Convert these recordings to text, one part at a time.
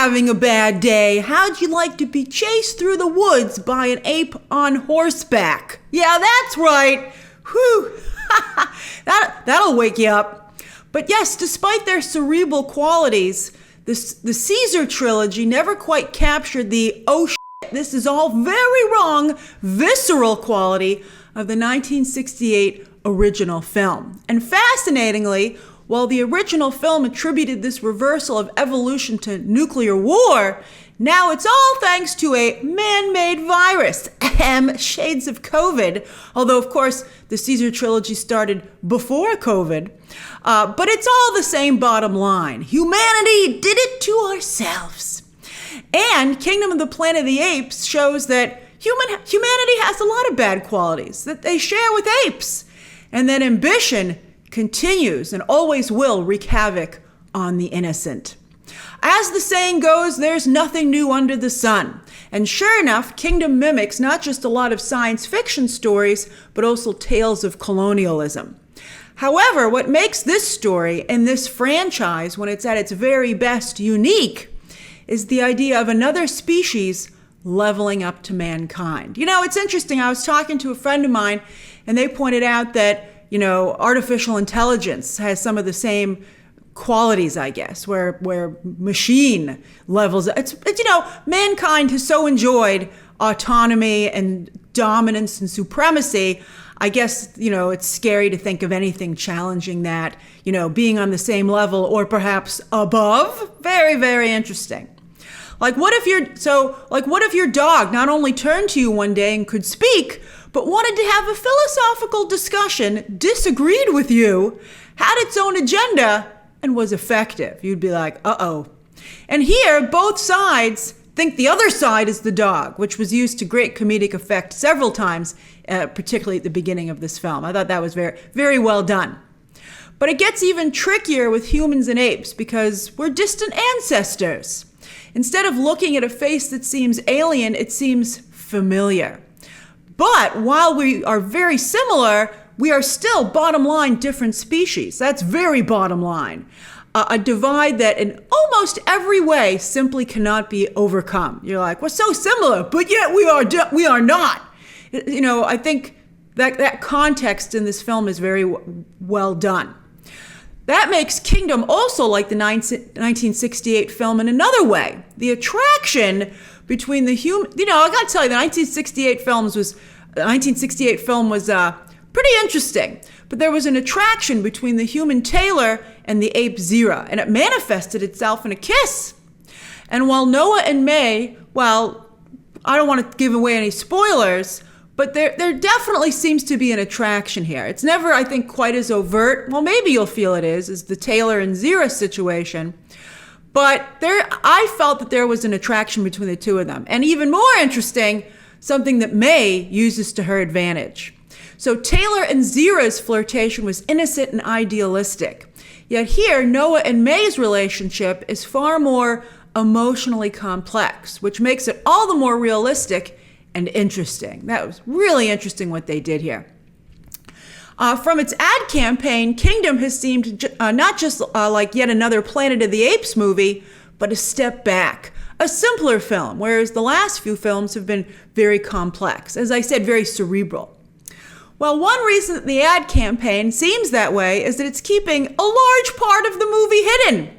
having a bad day? How'd you like to be chased through the woods by an ape on horseback? Yeah, that's right. Whew. That'll wake you up. But yes, despite their cerebral qualities, the Caesar trilogy never quite captured the oh shit, this is all very wrong, visceral quality of the 1968 original film. And fascinatingly, while the original film attributed this reversal of evolution to nuclear war, now it's all thanks to a man-made virus, shades of COVID, although of course the Caesar trilogy started before COVID. But it's all the same bottom line. Humanity did it to ourselves. And Kingdom of the Planet of the Apes shows that humanity has a lot of bad qualities that they share with apes. And that ambition continues and always will wreak havoc on the innocent. As the saying goes, there's nothing new under the sun. And sure enough, Kingdom mimics not just a lot of science fiction stories, but also tales of colonialism. However, what makes this story and this franchise, when it's at its very best, unique, is the idea of another species leveling up to mankind. You know, it's interesting. I was talking to a friend of mine, and they pointed out that, you know, artificial intelligence has some of the same qualities, I guess, where machine levels. It's you know, mankind has so enjoyed autonomy and dominance and supremacy. I guess, you know, it's scary to think of anything challenging that, you know, being on the same level or perhaps above. Very, very interesting. What if your dog not only turned to you one day and could speak, but wanted to have a philosophical discussion, disagreed with you, had its own agenda, and was effective? You'd be like, uh-oh. And here, both sides think the other side is the dog, which was used to great comedic effect several times, particularly at the beginning of this film. I thought that was very, very well done. But it gets even trickier with humans and apes because we're distant ancestors. Instead of looking at a face that seems alien, it seems familiar. But while we are very similar, we are still, bottom line, different species. That's very bottom line. A divide that in almost every way simply cannot be overcome. You're like, we're so similar, but yet we are not. You know, I think that context in this film is very well done. That makes Kingdom also like the 1968 film in another way. The attraction between the human, you know, I gotta tell you, the 1968 film was pretty interesting. But there was an attraction between the human Taylor and the ape Zira, and it manifested itself in a kiss. And while Noah and May, well, I don't want to give away any spoilers, but there definitely seems to be an attraction here. It's never, I think, quite as overt. Well, maybe you'll feel it is, as the Taylor and Zira situation. But I felt that there was an attraction between the two of them. And even more interesting, something that May uses to her advantage. So Taylor and Zira's flirtation was innocent and idealistic. Yet here, Noah and May's relationship is far more emotionally complex, which makes it all the more realistic and interesting. That was really interesting what they did here. From its ad campaign, Kingdom has seemed not just like yet another Planet of the Apes movie, but a step back, a simpler film, whereas the last few films have been very complex. As I said, very cerebral. Well, one reason that the ad campaign seems that way is that it's keeping a large part of the movie hidden.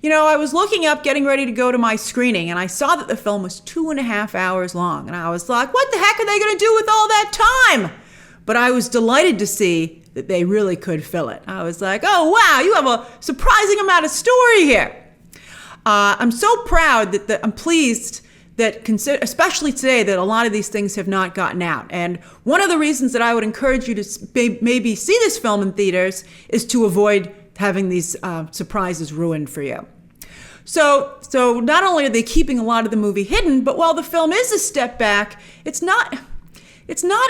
You know, I was looking up, getting ready to go to my screening, and I saw that the film was 2.5 hours long. And I was like, what the heck are they going to do with all that time? But I was delighted to see that they really could fill it. I was like, oh, wow, you have a surprising amount of story here. I'm so proud I'm pleased that, especially today, that a lot of these things have not gotten out. And one of the reasons that I would encourage you to maybe see this film in theaters is to avoid having these surprises ruined for you. So not only are they keeping a lot of the movie hidden, but while the film is a step back, it's not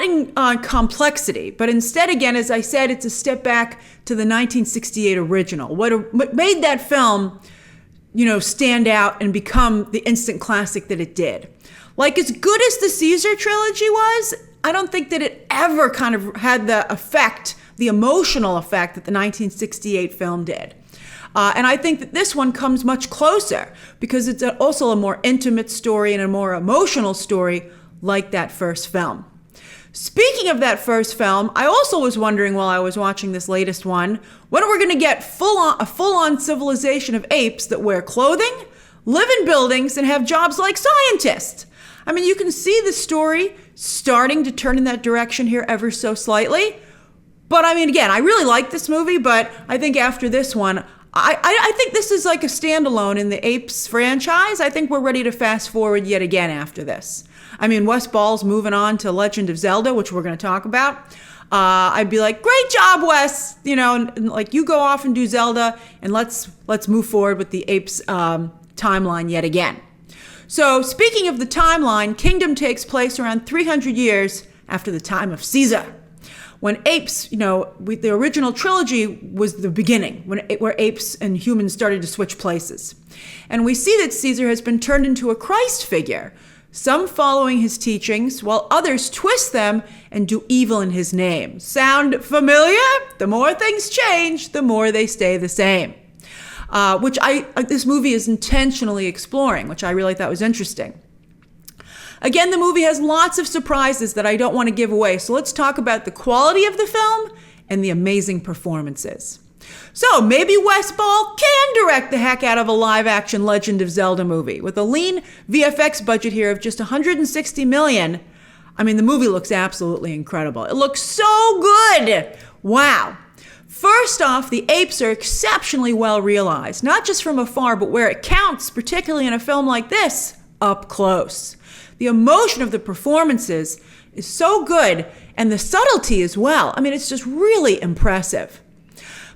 in complexity, but instead, again, as I said, it's a step back to the 1968 original. What made that film, you know, stand out and become the instant classic that it did. Like, as good as the Caesar trilogy was, I don't think that it ever kind of had the emotional effect that the 1968 film did. And I think that this one comes much closer because it's also a more intimate story and a more emotional story like that first film. Speaking of that first film, I also was wondering while I was watching this latest one, when are we going to get a full-on civilization of apes that wear clothing, live in buildings, and have jobs like scientists? I mean, you can see the story starting to turn in that direction here ever so slightly. But I mean, again, I really like this movie, but I think after this one, I think this is like a standalone in the Apes franchise. I think we're ready to fast forward yet again after this. I mean, Wes Ball's moving on to Legend of Zelda, which we're going to talk about. I'd be like, great job, Wes. You know, and like you go off and do Zelda, and let's move forward with the Apes timeline yet again. So speaking of the timeline, Kingdom takes place around 300 years after the time of Caesar. When apes, the original trilogy was the beginning, where apes and humans started to switch places. And we see that Caesar has been turned into a Christ figure, some following his teachings, while others twist them and do evil in his name. Sound familiar? The more things change, the more they stay the same. Which this movie is intentionally exploring, which I really thought was interesting. Again, the movie has lots of surprises that I don't want to give away, so let's talk about the quality of the film and the amazing performances. So maybe Wes Ball can direct the heck out of a live-action Legend of Zelda movie. With a lean VFX budget here of just $160 million, I mean, the movie looks absolutely incredible. It looks so good! Wow. First off, the apes are exceptionally well realized, not just from afar, but where it counts, particularly in a film like this, up close. The emotion of the performances is so good, and the subtlety as well. I mean, it's just really impressive.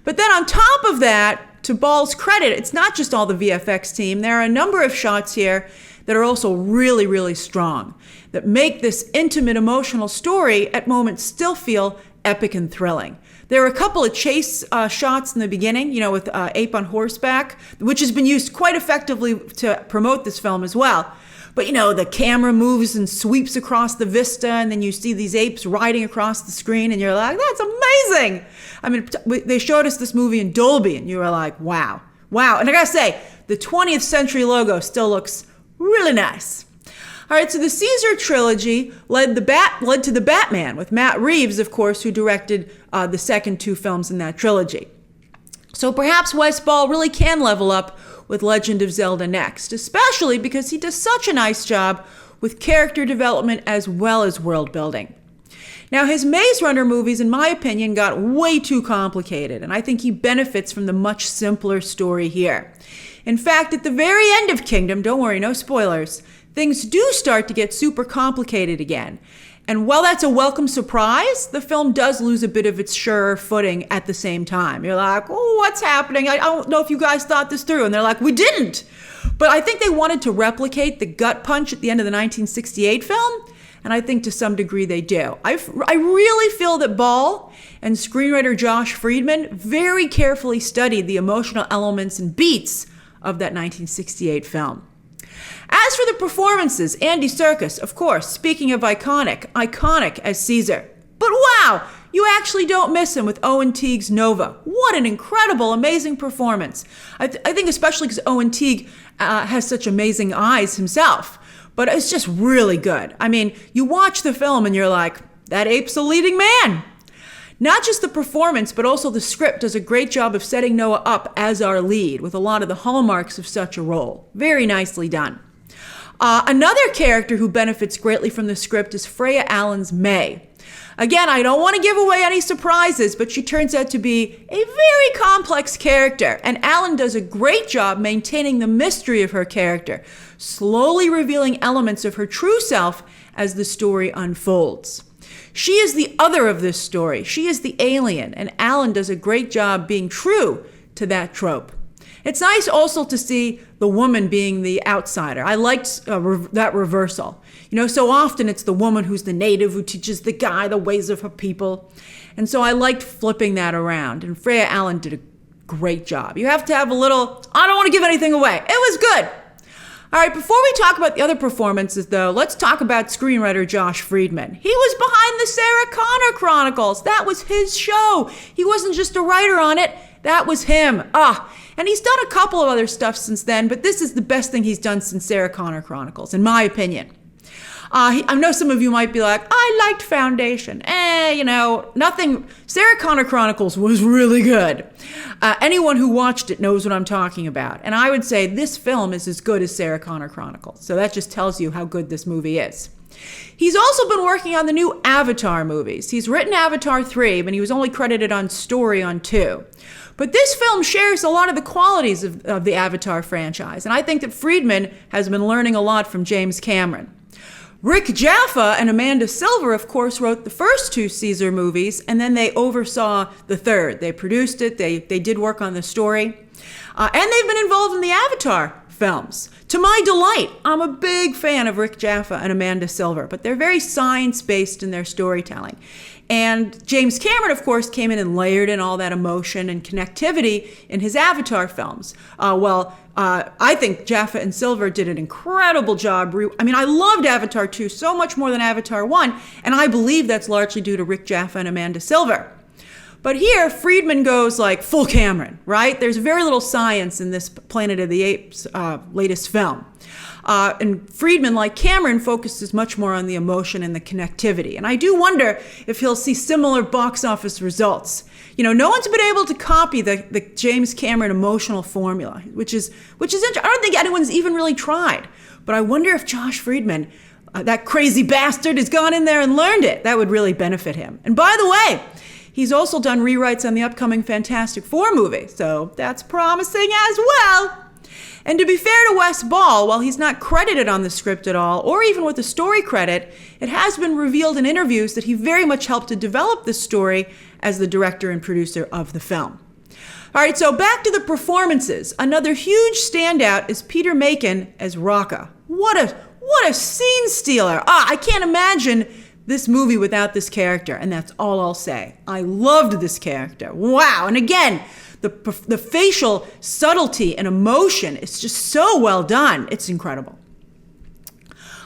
But then on top of that, to Ball's credit, it's not just all the VFX team. There are a number of shots here that are also really, really strong, that make this intimate, emotional story at moments still feel epic and thrilling. There are a couple of chase shots in the beginning, with ape on horseback, which has been used quite effectively to promote this film as well. But, the camera moves and sweeps across the vista, and then you see these apes riding across the screen, and you're like, that's amazing. I mean, they showed us this movie in Dolby, and you were like, wow. And I gotta say, the 20th century logo still looks really nice. All right, so the Caesar trilogy led to the Batman, with Matt Reeves, of course, who directed the second two films in that trilogy. So perhaps Wes Ball really can level up with Legend of Zelda next, especially because he does such a nice job with character development as well as world building. Now, his Maze Runner movies, in my opinion, got way too complicated, and I think he benefits from the much simpler story here. In fact, at the very end of Kingdom, don't worry, no spoilers, things do start to get super complicated again. And while that's a welcome surprise, the film does lose a bit of its surer footing at the same time. You're like, oh, what's happening? I don't know if you guys thought this through. And they're like, we didn't. But I think they wanted to replicate the gut punch at the end of the 1968 film. And I think to some degree they do. I really feel that Ball and screenwriter Josh Friedman very carefully studied the emotional elements and beats of that 1968 film. As for the performances, Andy Serkis, of course, speaking of iconic as Caesar. But wow, you actually don't miss him with Owen Teague's Nova. What an incredible, amazing performance. I think especially because Owen Teague has such amazing eyes himself. But it's just really good. I mean, you watch the film and you're like, that ape's a leading man. Not just the performance, but also the script does a great job of setting Noah up as our lead with a lot of the hallmarks of such a role. Very nicely done. Another character who benefits greatly from the script is Freya Allan's May. Again, I don't want to give away any surprises, but she turns out to be a very complex character, and Allan does a great job maintaining the mystery of her character, slowly revealing elements of her true self as the story unfolds. She is the other of this story. She is the alien, and Allan does a great job being true to that trope. It's nice also to see the woman being the outsider. I liked that reversal. So often it's the woman who's the native who teaches the guy the ways of her people. And so I liked flipping that around. And Freya Allan did a great job. You have to have a little, I don't want to give anything away. It was good. All right, before we talk about the other performances, though, let's talk about screenwriter Josh Friedman. He was behind the Sarah Connor Chronicles. That was his show. He wasn't just a writer on it. That was him. And he's done a couple of other stuff since then, but this is the best thing he's done since Sarah Connor Chronicles, in my opinion. I know some of you might be like, I liked Foundation. Nothing. Sarah Connor Chronicles was really good. Anyone who watched it knows what I'm talking about. And I would say this film is as good as Sarah Connor Chronicles. So that just tells you how good this movie is. He's also been working on the new Avatar movies. He's written Avatar 3, but he was only credited on story on 2. But this film shares a lot of the qualities of the Avatar franchise. And I think that Friedman has been learning a lot from James Cameron. Rick Jaffa and Amanda Silver, of course, wrote the first 2 Caesar movies, and then they oversaw the third. They produced it, they did work on the story, and they've been involved in the Avatar films. To my delight, I'm a big fan of Rick Jaffa and Amanda Silver, but they're very science-based in their storytelling. And James Cameron, of course, came in and layered in all that emotion and connectivity in his Avatar films. I think Jaffa and Silver did an incredible job. I loved Avatar 2 so much more than Avatar 1, and I believe that's largely due to Rick Jaffa and Amanda Silver. But here, Friedman goes like full Cameron, right? There's very little science in this Planet of the Apes latest film. And Friedman, like Cameron, focuses much more on the emotion and the connectivity. And I do wonder if he'll see similar box office results. No one's been able to copy the James Cameron emotional formula, which is interesting. I don't think anyone's even really tried. But I wonder if Josh Friedman, that crazy bastard, has gone in there and learned it. That would really benefit him. And by the way, he's also done rewrites on the upcoming Fantastic Four movie. So that's promising as well. And to be fair to Wes Ball, while he's not credited on the script at all, or even with a story credit, it has been revealed in interviews that he very much helped to develop the story as the director and producer of the film. All right, so back to the performances. Another huge standout is Peter Macon as Rocca. What a scene stealer. I can't imagine this movie without this character, and that's all I'll say. I loved this character. Wow. And again, the facial subtlety and emotion is just so well done. It's incredible.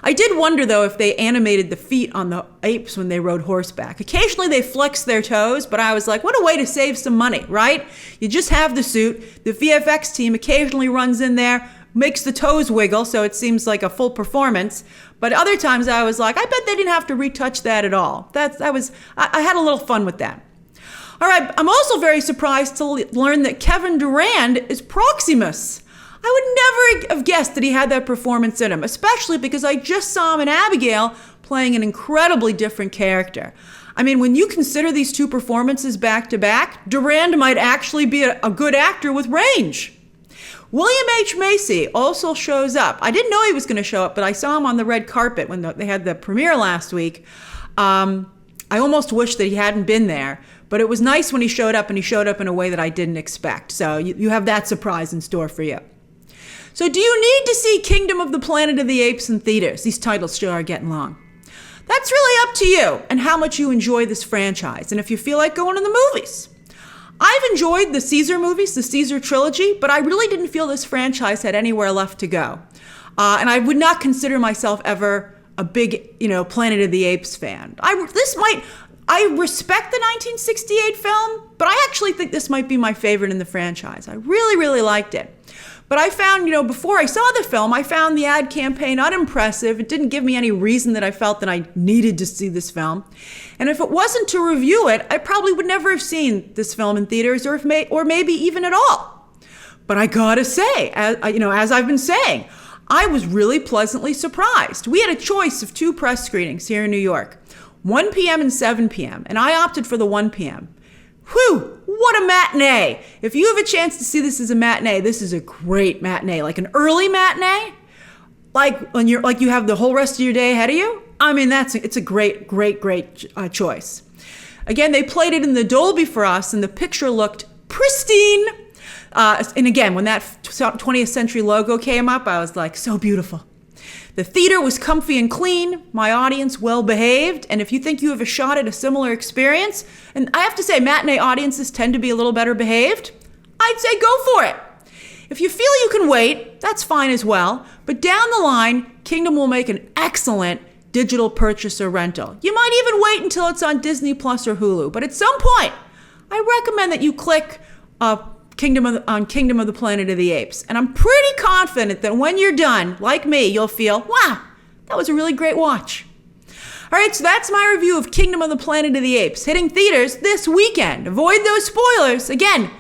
I did wonder, though, if they animated the feet on the apes when they rode horseback. Occasionally they flex their toes, but I was like, what a way to save some money, right? You just have the suit. The VFX team occasionally runs in there, makes the toes wiggle, so it seems like a full performance. But other times I was like, I bet they didn't have to retouch that at all. I had a little fun with that. All right, I'm also very surprised to learn that Kevin Durand is Proximus. I would never have guessed that he had that performance in him, especially because I just saw him in Abigail playing an incredibly different character. When you consider these 2 performances back to back, Durand might actually be a good actor with range. William H. Macy also shows up. I didn't know he was going to show up, but I saw him on the red carpet when they had the premiere last week. I almost wish that he hadn't been there, but it was nice when he showed up, and he showed up in a way that I didn't expect. So you have that surprise in store for you. So do you need to see Kingdom of the Planet of the Apes in theaters? These titles sure are getting long. That's really up to you and how much you enjoy this franchise, and if you feel like going to the movies. I've enjoyed the Caesar movies, the Caesar trilogy, but I really didn't feel this franchise had anywhere left to go. And I would not consider myself ever a big, Planet of the Apes fan. I respect the 1968 film, but I actually think this might be my favorite in the franchise. I really, really liked it. But I found, before I saw the film, I found the ad campaign unimpressive. It didn't give me any reason that I felt that I needed to see this film. And if it wasn't to review it, I probably would never have seen this film in theaters or maybe even at all. But I gotta say, as I've been saying, I was really pleasantly surprised. We had a choice of 2 press screenings here in New York, 1 p.m. and 7 p.m., and I opted for the 1 p.m. Whew, what a matinee. If you have a chance to see this as a matinee, this is a great matinee. Like an early matinee, like when you have the whole rest of your day ahead of you. It's a great choice. Again, they played it in the Dolby for us, and the picture looked pristine. And again, when that 20th Century logo came up, I was like, so beautiful. The theater was comfy and clean, my audience well-behaved, and if you think you have a shot at a similar experience, and I have to say matinee audiences tend to be a little better behaved, I'd say go for it. If you feel you can wait, that's fine as well, but down the line, Kingdom will make an excellent digital purchase or rental. You might even wait until it's on Disney Plus or Hulu, but at some point, I recommend that you click Kingdom of the Planet of the Apes. And I'm pretty confident that when you're done, like me, you'll feel, wow, that was a really great watch. All right, so that's my review of Kingdom of the Planet of the Apes, hitting theaters this weekend. Avoid those spoilers. Again,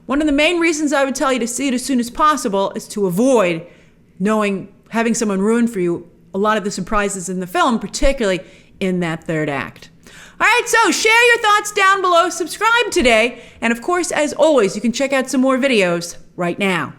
one of the main reasons I would tell you to see it as soon as possible is to avoid having someone ruin for you a lot of the surprises in the film, particularly in that third act. All right, so share your thoughts down below, subscribe today, and of course, as always, you can check out some more videos right now.